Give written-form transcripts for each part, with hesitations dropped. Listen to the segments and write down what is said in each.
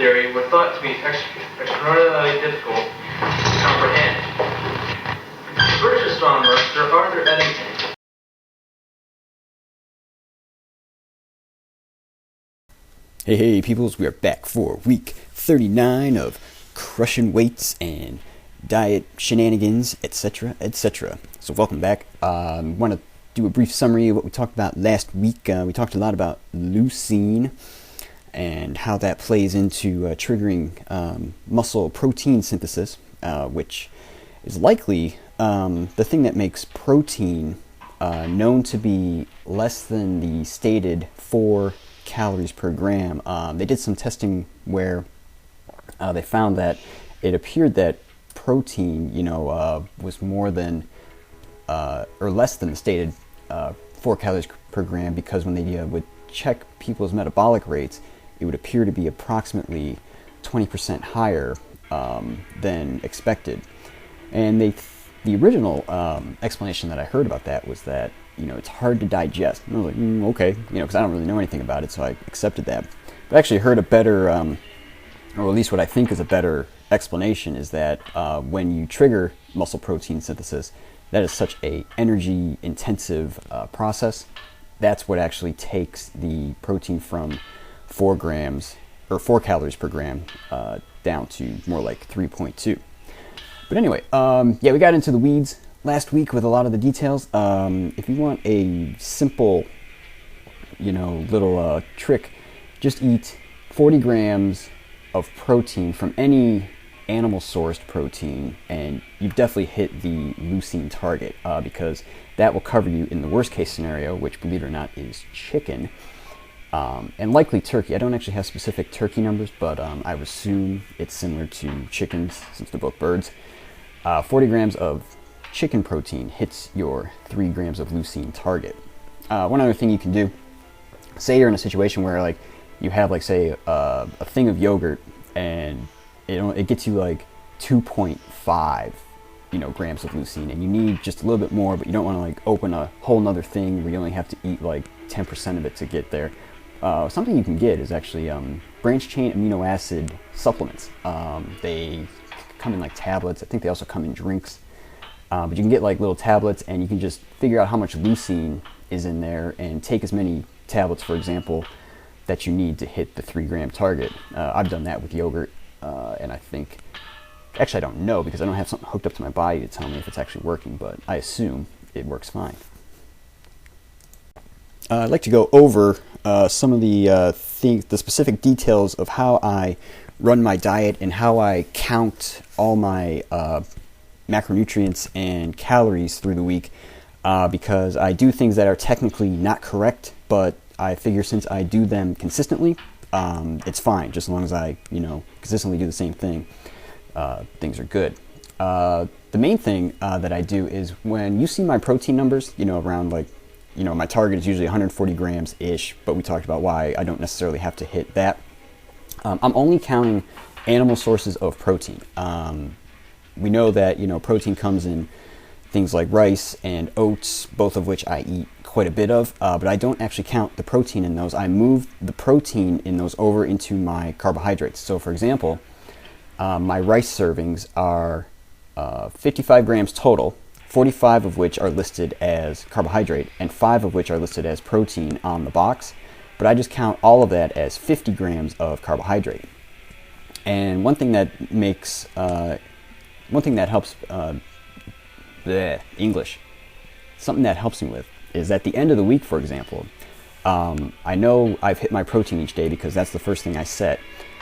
theory were thought to be extraordinarily difficult to comprehend. British astronomer Sir Arthur Eddington. Hey peoples, we are back for week 39 of crushing weights and diet shenanigans, etc., etc. So welcome back. I want to do a brief summary of what we talked about last week. We talked a lot about leucine and how that plays into triggering muscle protein synthesis, which is likely the thing that makes protein known to be less than the stated 4 calories per gram. They did some testing where they found that it appeared that protein, was more than or less than the stated 4 calories per gram, because when they would check people's metabolic rates, it would appear to be approximately 20% higher than expected. And the original explanation that I heard about that was that it's hard to digest. And I was like, okay, because I don't really know anything about it, so I accepted that. But I actually heard a better, or at least what I think is a better explanation, is that when you trigger muscle protein synthesis, that is such a energy intensive process. That's what actually takes the protein from 4 grams or 4 calories per gram down to more like 3.2. But anyway, we got into the weeds last week with a lot of the details. If you want a simple, little trick, just eat 40 grams of protein from any animal-sourced protein, and you've definitely hit the leucine target, because that will cover you in the worst-case scenario, which, believe it or not, is chicken, and likely turkey. I don't actually have specific turkey numbers, but I would assume it's similar to chickens, since they're both birds. 40 grams of chicken protein hits your 3 grams of leucine target. One other thing you can do, say you're in a situation where you have say a thing of yogurt and it gets you 2.5 grams of leucine, and you need just a little bit more, but you don't want to open a whole nother thing where you only have to eat 10% of it to get there. Something you can get is actually branched chain amino acid supplements. They come in tablets. I think they also come in drinks. But you can get little tablets, and you can just figure out how much leucine is in there and take as many tablets, for example, that you need to hit the 3 gram target. I've done that with yogurt, and I think, actually I don't know, because I don't have something hooked up to my body to tell me if it's actually working, but I assume it works fine. I'd like to go over some of the specific details of how I run my diet and how I count all my macronutrients and calories through the week, because I do things that are technically not correct, but I figure since I do them consistently, it's fine, just as long as I consistently do the same thing. Things are good. The main thing that I do is, when you see my protein numbers, around my target is usually 140 grams ish, but we talked about why I don't necessarily have to hit that. I'm only counting animal sources of protein. We know that protein comes in things like rice and oats, both of which I eat quite a bit of, but I don't actually count the protein in those. I move the protein in those over into my carbohydrates. So for example, my rice servings are 55 grams total, 45 of which are listed as carbohydrate and 5 of which are listed as protein on the box, but I just count all of that as 50 grams of carbohydrate. And one thing that helps English, something that helps me with, is at the end of the week, for example, I know I've hit my protein each day because that's the first thing I set.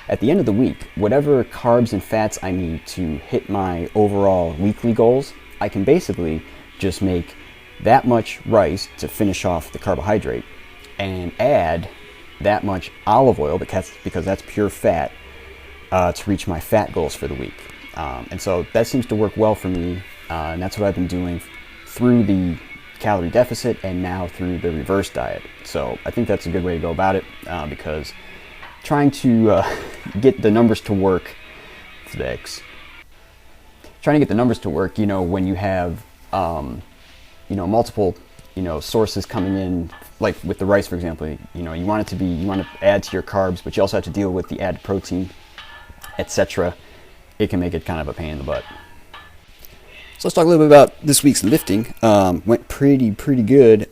At the end of the week, whatever carbs and fats I need to hit my overall weekly goals, I can basically just make that much rice to finish off the carbohydrate and add that much olive oil, because that's pure fat, to reach my fat goals for the week. And so that seems to work well for me, and that's what I've been doing through the calorie deficit and now through the reverse diet. So I think that's a good way to go about it, because trying to get the numbers to work, when you have multiple sources coming in, like with the rice, for example, you want to add to your carbs, but you also have to deal with the added protein etc., it can make it kind of a pain in the butt. So let's talk a little bit about this week's lifting. Went pretty good.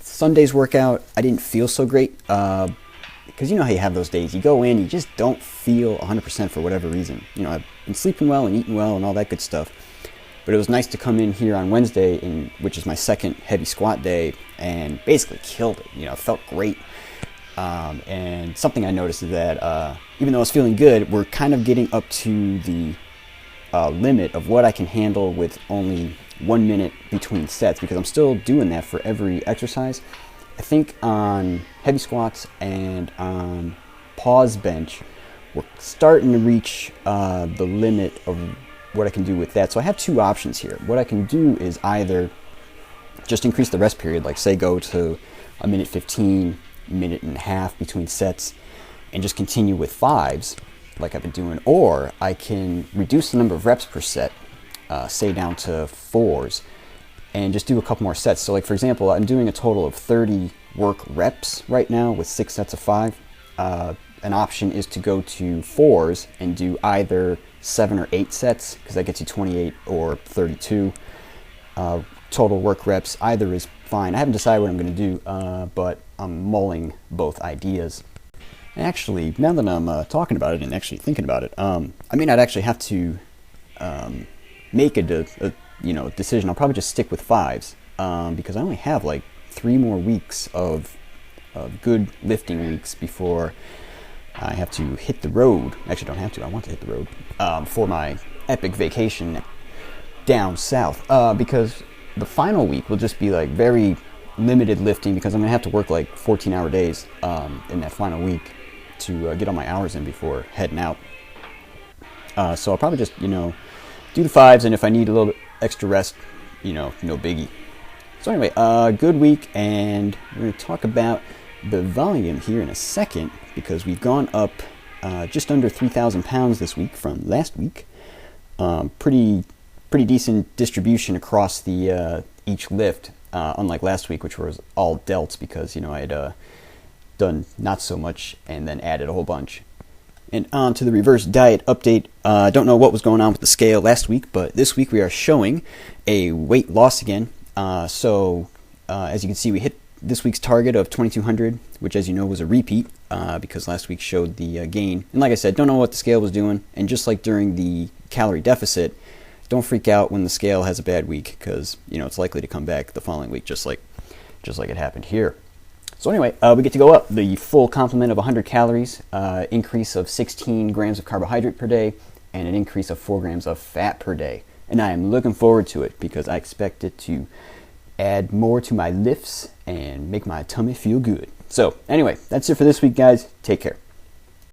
Sunday's workout, I didn't feel so great because you know how you have those days. You go in, you just don't feel 100% for whatever reason. You know, I've been sleeping well and eating well and all that good stuff. But it was nice to come in here on Wednesday, which is my second heavy squat day, and basically killed it. You know, it felt great. And something I noticed is that even though I was feeling good, we're kind of getting up to the limit of what I can handle with only 1 minute between sets, because I'm still doing that for every exercise. I think on heavy squats and on pause bench, we're starting to reach the limit of what I can do with that. So I have two options here. What I can do is either just increase the rest period, like say go to a minute 15, minute and a half between sets, and just continue with fives like I've been doing, or I can reduce the number of reps per set, say down to fours, and just do a couple more sets. So like for example, I'm doing a total of 30 work reps right now with 6 sets of 5. An option is to go to fours and do either 7 or 8 sets, because that gets you 28 or 32 total work reps. Either is fine. I haven't decided what I'm going to do, but I'm mulling both ideas. Actually, now that I'm talking about it and actually thinking about it, I may not actually have to make a decision. I'll probably just stick with fives because I only have like 3 more weeks of good lifting weeks before I have to hit the road. Actually, don't have to. I want to hit the road for my epic vacation down south, because the final week will just be like very limited lifting, because I'm going to have to work like 14-hour days in that final week to get all my hours in before heading out. So I'll probably just, do the fives, and if I need a little bit extra rest, no biggie. So anyway, good week, and we're going to talk about the volume here in a second, because we've gone up just under 3,000 pounds this week from last week. Pretty decent distribution across the each lift, unlike last week, which was all delts, because I had done not so much and then added a whole bunch. And on to the reverse diet update. I don't know what was going on with the scale last week, but this week we are showing a weight loss again. So as you can see, we hit this week's target of 2,200, which, as you know, was a repeat because last week showed the gain. And like I said, don't know what the scale was doing. And just like during the calorie deficit, don't freak out when the scale has a bad week, because it's likely to come back the following week, just like it happened here. So anyway, we get to go up the full complement of 100 calories, increase of 16 grams of carbohydrate per day, and an increase of 4 grams of fat per day. And I am looking forward to it, because I expect it to add more to my lifts and make my tummy feel good. So anyway, that's it for this week, guys. Take care.